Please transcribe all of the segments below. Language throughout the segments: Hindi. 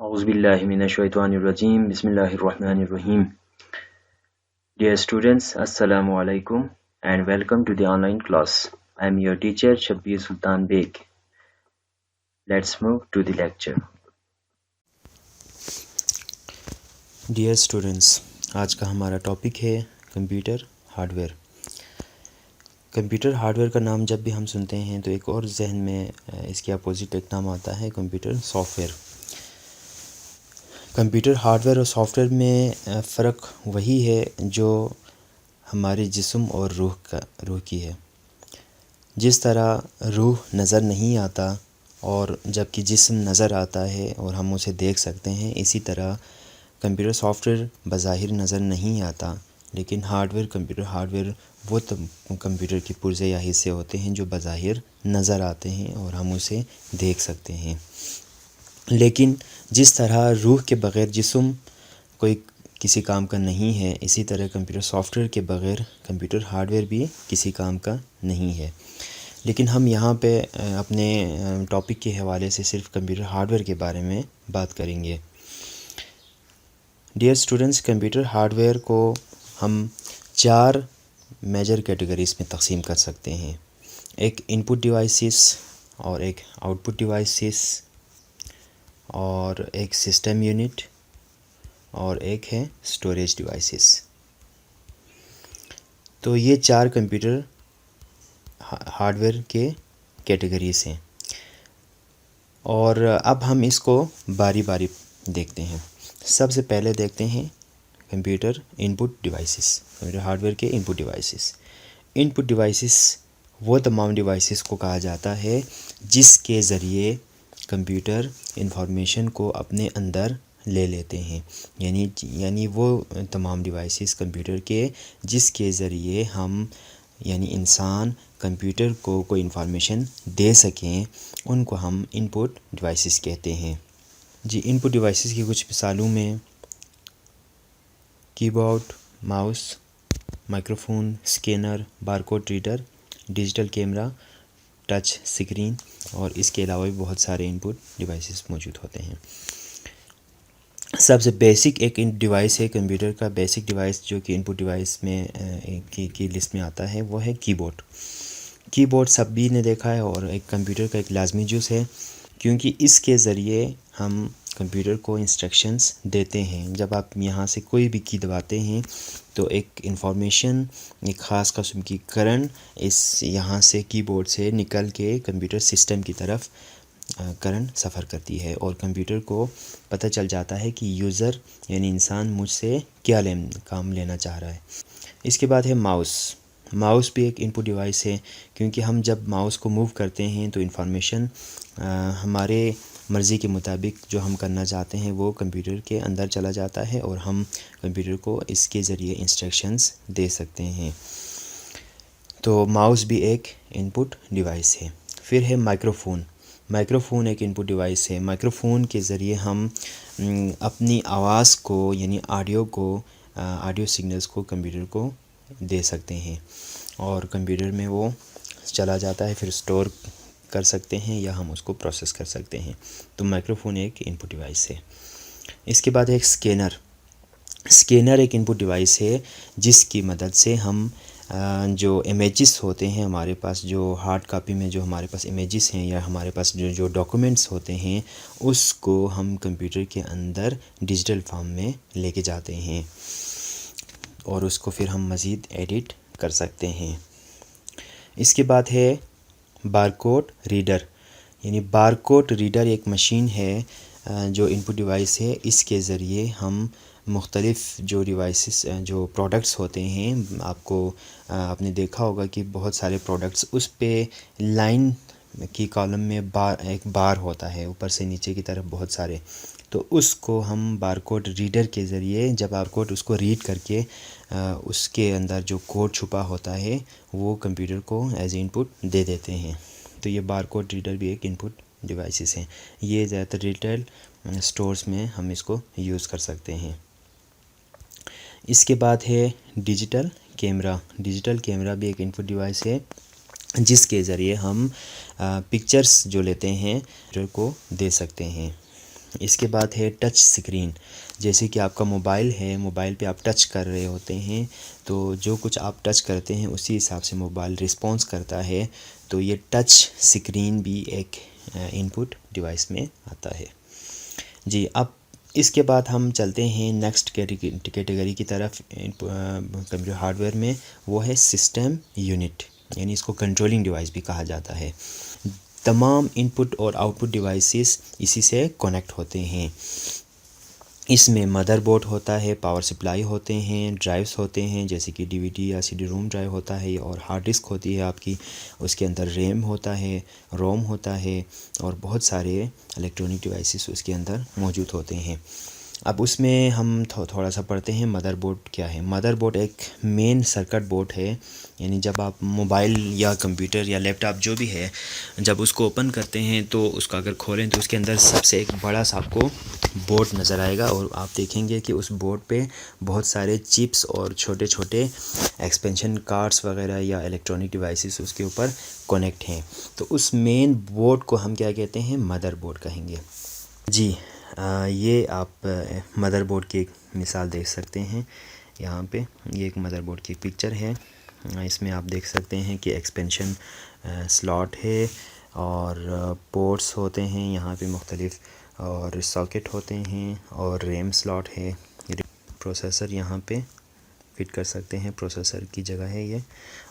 Auzubillahiminash-shaytanir-rajim. Bismillahir-Rahmanir-Rahim. Dear students, Assalamu alaikum and welcome to the online class. I am your teacher Shabbir Sultan Beg. Let's move to the lecture. Dear students, आज का हमारा टॉपिक है कंप्यूटर हार्डवेयर। कंप्यूटर हार्डवेयर का नाम जब भी हम सुनते हैं तो एक और जहन में इसके अपोजिट एक नाम आता है कंप्यूटर सॉफ्टवेयर। कंप्यूटर हार्डवेयर और सॉफ्टवेयर में फ़र्क वही है जो हमारे जिस्म और रूह की है। जिस तरह रूह नज़र नहीं आता और जबकि जिस्म नज़र आता है और हम उसे देख सकते हैं, इसी तरह कंप्यूटर सॉफ्टवेयर बज़ाहिर नज़र नहीं आता, लेकिन कंप्यूटर हार्डवेयर वो कंप्यूटर के पुर्ज़े या हिस्से होते हैं जो बज़ाहिर नज़र आते हैं और हम उसे देख सकते हैं। लेकिन जिस तरह रूह के बग़ैर जिस्म कोई किसी काम का नहीं है, इसी तरह कंप्यूटर सॉफ्टवेयर के बग़ैर कंप्यूटर हार्डवेयर भी किसी काम का नहीं है। लेकिन हम यहाँ पे अपने टॉपिक के हवाले से सिर्फ कंप्यूटर हार्डवेयर के बारे में बात करेंगे। डियर स्टूडेंट्स, कंप्यूटर हार्डवेयर को हम 4 मेजर कैटेगरीज़ में तकसीम कर सकते हैं। एक इनपुट डिवाइसेस और एक आउटपुट डिवाइसेस और एक सिस्टम यूनिट और एक है स्टोरेज डिवाइसेस। तो ये 4 कंप्यूटर हार्डवेयर के कैटेगरीज़ हैं और अब हम इसको बारी बारी देखते हैं। सबसे पहले देखते हैं computer input devices, computer hardware के इनपुट डिवाइसेस। इनपुट डिवाइसेस वो तमाम डिवाइसेस को कहा जाता है जिसके ज़रिए कंप्यूटर इंफॉर्मेशन को अपने अंदर ले लेते हैं। यानी वो तमाम डिवाइसेस कंप्यूटर के जिसके ज़रिए हम इंसान कंप्यूटर को कोई इंफॉर्मेशन दे सकें, उनको हम इनपुट डिवाइसेस कहते हैं। जी, इनपुट डिवाइसेस की कुछ मिसालों में keyboard, mouse, microphone, scanner, barcode reader, digital camera, touch screen और इसके अलावा भी बहुत सारे इनपुट डिवाइसेस मौजूद होते हैं। सबसे बेसिक एक डिवाइस है कंप्यूटर का, बेसिक डिवाइस जो कि इनपुट डिवाइस में की लिस्ट में आता है, वो है कीबोर्ड। कीबोर्ड सभी ने देखा है और एक कंप्यूटर का एक लाजमी जुज़ है, क्योंकि इसके ज़रिए हम कंप्यूटर को इंस्ट्रक्शंस देते हैं। जब आप यहाँ से कोई भी की दबाते हैं तो एक इंफॉर्मेशन, एक ख़ास किस्म की करंट इस यहाँ से कीबोर्ड से निकल के कंप्यूटर सिस्टम की तरफ करंट सफ़र करती है और कंप्यूटर को पता चल जाता है कि यूज़र इंसान मुझसे क्या काम लेना चाह रहा है। इसके बाद है माउस। माउस भी एक इनपुट डिवाइस है, क्योंकि हम जब माउस को मूव करते हैं तो इन्फॉर्मेशन हमारे मर्ज़ी के मुताबिक जो हम करना चाहते हैं वो कंप्यूटर के अंदर चला जाता है और हम कंप्यूटर को इसके ज़रिए इंस्ट्रक्शंस दे सकते हैं। तो माउस भी एक इनपुट डिवाइस है। फिर है माइक्रोफ़ोन। माइक्रोफ़ोन एक इनपुट डिवाइस है। माइक्रोफ़ोन के ज़रिए हम अपनी आवाज़ को ऑडियो सिग्नल्स को कंप्यूटर को दे सकते हैं और कंप्यूटर में वो चला जाता है, फिर स्टोर कर सकते हैं या हम उसको प्रोसेस कर सकते हैं। तो माइक्रोफ़ोन एक इनपुट डिवाइस है। इसके बाद एक स्कैनर। स्कैनर एक इनपुट डिवाइस है जिसकी मदद से हम जो इमेजेस होते हैं हमारे पास, जो हार्ड कॉपी में जो हमारे पास इमेजेस हैं या हमारे पास जो डॉक्यूमेंट्स होते हैं, उसको हम कंप्यूटर के अंदर डिजिटल फॉर्म में लेके जाते हैं और उसको फिर हम मज़ीद एडिट कर सकते हैं। इसके बाद है बारकोड रीडर। बारकोड रीडर एक मशीन है जो इनपुट डिवाइस है। इसके ज़रिए हम मुख्तलिफ़ जो डिवाइसेस जो प्रोडक्ट्स होते हैं, आपने देखा होगा कि बहुत सारे प्रोडक्ट्स उस पे लाइन की कॉलम में एक बार होता है, ऊपर से नीचे की तरफ बहुत सारे। तो उसको हम बारकोड रीडर के ज़रिए जब बारकोड उसको रीड करके उसके अंदर जो कोड छुपा होता है वो कंप्यूटर को एज इनपुट दे देते हैं। तो ये बारकोड रीडर भी एक इनपुट डिवाइसेस हैं। ये ज़्यादातर रिटेल स्टोर्स में हम इसको यूज़ कर सकते हैं। इसके बाद है डिजिटल कैमरा। डिजिटल कैमरा भी एक इनपुट डिवाइस है जिसके ज़रिए हम पिक्चर्स जो लेते हैं को दे सकते हैं। इसके बाद है टच स्क्रीन। जैसे कि आपका मोबाइल है, मोबाइल पे आप टच कर रहे होते हैं, तो जो कुछ आप टच करते हैं उसी हिसाब से मोबाइल रिस्पॉन्स करता है। तो ये टच स्क्रीन भी एक इनपुट डिवाइस में आता है जी। अब इसके बाद हम चलते हैं नेक्स्ट कैटेगरी की तरफ कंप्यूटर हार्डवेयर में, वो है सिस्टम यूनिट, यानी इसको कंट्रोलिंग डिवाइस भी कहा जाता है। तमाम इनपुट और आउटपुट डिवाइसेस इसी से कनेक्ट होते हैं। इसमें मदरबोर्ड होता है, पावर सप्लाई होते हैं, ड्राइव्स होते हैं जैसे कि डीवीडी या सीडी रोम ड्राइव होता है, और हार्ड डिस्क होती है आपकी, उसके अंदर रैम होता है, रोम होता है, और बहुत सारे इलेक्ट्रॉनिक डिवाइसेस उसके अंदर मौजूद होते हैं। अब उसमें हम थोड़ा सा पढ़ते हैं मदरबोर्ड क्या है। मदरबोर्ड एक मेन सर्किट बोर्ड है, यानी जब आप मोबाइल या कंप्यूटर या लैपटॉप जो भी है, जब उसको ओपन करते हैं तो उसको अगर खोलें तो उसके अंदर सबसे एक बड़ा सा आपको बोर्ड नज़र आएगा, और आप देखेंगे कि उस बोर्ड पे बहुत सारे चिप्स और छोटे छोटे एक्सपेंशन कार्ड्स वगैरह या इलेक्ट्रॉनिक डिवाइसेस उसके ऊपर कनेक्ट हैं। तो उस मेन बोर्ड को हम क्या कहते हैं, मदरबोर्ड कहेंगे जी। ये आप मदरबोर्ड की एक मिसाल देख सकते हैं यहाँ पे। ये एक मदरबोर्ड की पिक्चर है। इसमें आप देख सकते हैं कि एक्सपेंशन स्लॉट है, और पोर्ट्स होते हैं यहाँ पे मुख्तलिफ, और सॉकेट होते हैं, और रैम स्लॉट है। प्रोसेसर यहाँ पे फिट कर सकते हैं, प्रोसेसर की जगह है ये,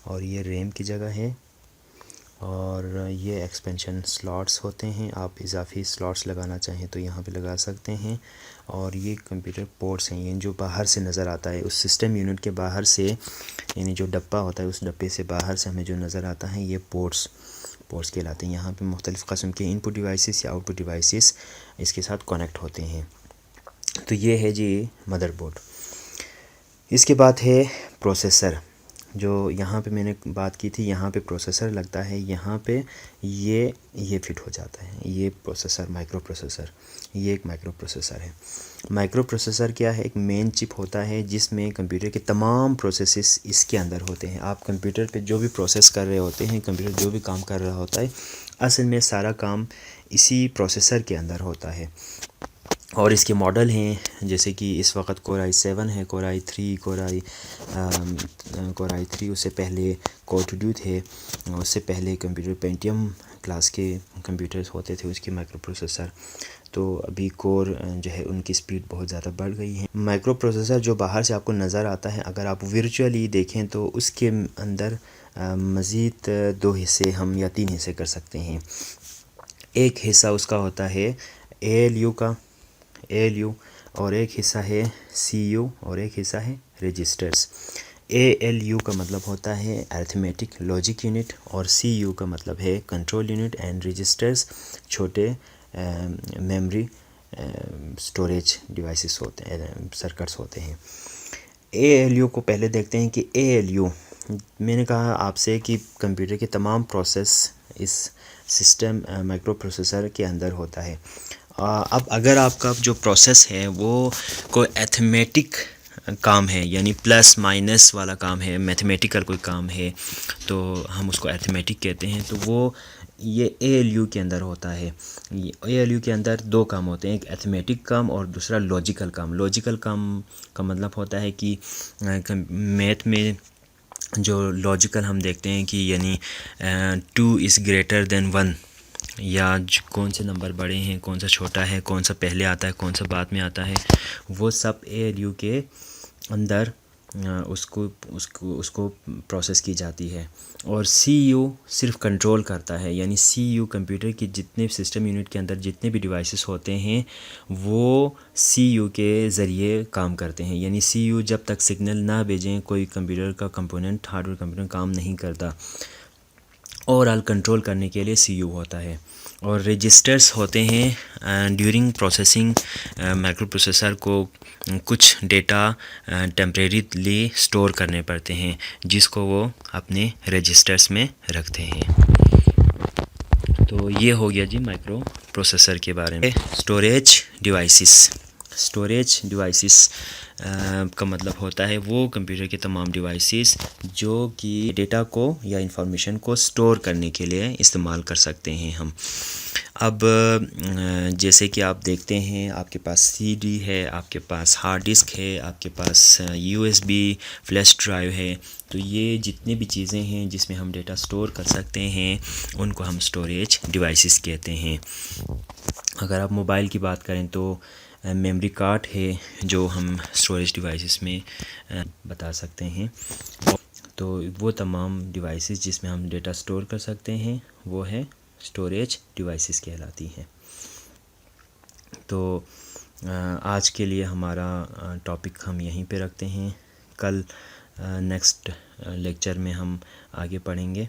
और ये रैम की जगह है, और ये एक्सपेंशन स्लॉट्स होते हैं। आप इजाफी स्लॉट्स लगाना चाहें तो यहाँ पे लगा सकते हैं। और ये कंप्यूटर पोर्ट्स हैं, ये जो बाहर से नज़र आता है, उस सिस्टम यूनिट के बाहर से, यानी जो डब्बा होता है उस डब्बे से बाहर से हमें जो नज़र आता है, ये पोर्ट्स कहलाते हैं। यहाँ पे मुख्तलिफ़ किस्म के इनपुट डिवाइसेस या आउटपुट डिवाइसेस इसके साथ कनेक्ट होते हैं। तो ये है जी मदरबोर्ड। इसके बाद है प्रोसेसर, जो यहाँ पे मैंने बात की थी, यहाँ पे प्रोसेसर लगता है, यहाँ पे ये फिट हो जाता है, ये प्रोसेसर, माइक्रो प्रोसेसर। ये एक माइक्रो प्रोसेसर है। माइक्रो प्रोसेसर क्या है, एक मेन चिप होता है जिसमें कंप्यूटर के तमाम प्रोसेसेस इसके अंदर होते हैं। आप कंप्यूटर पे जो भी प्रोसेस कर रहे होते हैं, कंप्यूटर जो भी काम कर रहा होता है, असल में सारा काम इसी प्रोसेसर के अंदर होता है। और इसके मॉडल हैं जैसे कि इस वक्त कोर i7 है, कोर i3, कोर i3, उससे पहले कोर 2 थे, उससे पहले कंप्यूटर पेंटियम क्लास के कंप्यूटर्स होते थे उसके माइक्रो प्रोसेसर। तो अभी कोर जो है उनकी स्पीड बहुत ज़्यादा बढ़ गई है। माइक्रो प्रोसेसर जो बाहर से आपको नज़र आता है, अगर आप वर्चुअली देखें तो उसके अंदर मज़ीद 2 हिस्से हम या 3 हिस्से कर सकते हैं। एक हिस्सा उसका होता है ALU, और एक हिस्सा है CU, और एक हिस्सा है रजिस्टर्स। ALU का मतलब होता है अरिथमेटिक लॉजिक यूनिट, और CU का मतलब है कंट्रोल यूनिट, एंड रजिस्टर्स छोटे मेमोरी स्टोरेज डिवाइसेस होते हैं, सर्किट्स होते हैं। ALU को पहले देखते हैं कि ALU, मैंने कहा आपसे कि कंप्यूटर के तमाम प्रोसेस इस सिस्टम माइक्रो प्रोसेसर के अंदर होता है। अब अगर आपका जो प्रोसेस है वो कोई अरिथमेटिक काम है, यानी प्लस माइनस वाला काम है, मैथमेटिकल कोई काम है, तो हम उसको अरिथमेटिक कहते हैं। तो वो ये ALU के अंदर होता है। ALU के अंदर 2 काम होते हैं, एक अरिथमेटिक काम और दूसरा लॉजिकल काम। लॉजिकल काम का मतलब होता है कि मैथ में जो लॉजिकल हम देखते हैं कि यानी 2 इज़ ग्रेटर देन 1, या कौन से नंबर बड़े हैं, कौन सा छोटा है, कौन सा पहले आता है, कौन सा बाद में आता है, वो सब ALU के अंदर उसको प्रोसेस की जाती है। और CU सिर्फ कंट्रोल करता है, यानी CU कंप्यूटर की जितने सिस्टम यूनिट के अंदर जितने भी डिवाइसेस होते हैं वो CU के ज़रिए काम करते हैं। यानी CU जब तक सिग्नल ना भेजें कोई कंप्यूटर का कंपोनेंट, हार्डवेयर कंप्यूटर काम नहीं करता। ओवरऑल कंट्रोल करने के लिए CU होता है। और रजिस्टर्स होते हैं ड्यूरिंग प्रोसेसिंग। माइक्रो प्रोसेसर को कुछ डेटा टेम्परेरीली स्टोर करने पड़ते हैं, जिसको वो अपने रजिस्टर्स में रखते हैं। तो ये हो गया जी माइक्रो प्रोसेसर के बारे में। स्टोरेज डिवाइसेस का मतलब होता है वो कंप्यूटर के तमाम डिवाइसेस जो कि डेटा को या इंफॉर्मेशन को स्टोर करने के लिए इस्तेमाल कर सकते हैं हम। अब जैसे कि आप देखते हैं, आपके पास सीडी है, आपके पास हार्ड डिस्क है, आपके पास यूएसबी फ्लैश ड्राइव है। तो ये जितने भी चीज़ें हैं जिसमें हम डेटा स्टोर कर सकते हैं उनको हम स्टोरेज डिवाइसेस कहते हैं। अगर आप मोबाइल की बात करें तो मेमोरी कार्ड है जो हम स्टोरेज डिवाइसेस में बता सकते हैं। तो वो तमाम डिवाइसेस जिसमें हम डेटा स्टोर कर सकते हैं वो है स्टोरेज डिवाइसेस कहलाती हैं। तो आज के लिए हमारा टॉपिक हम यहीं पे रखते हैं। कल नेक्स्ट लेक्चर में हम आगे पढ़ेंगे।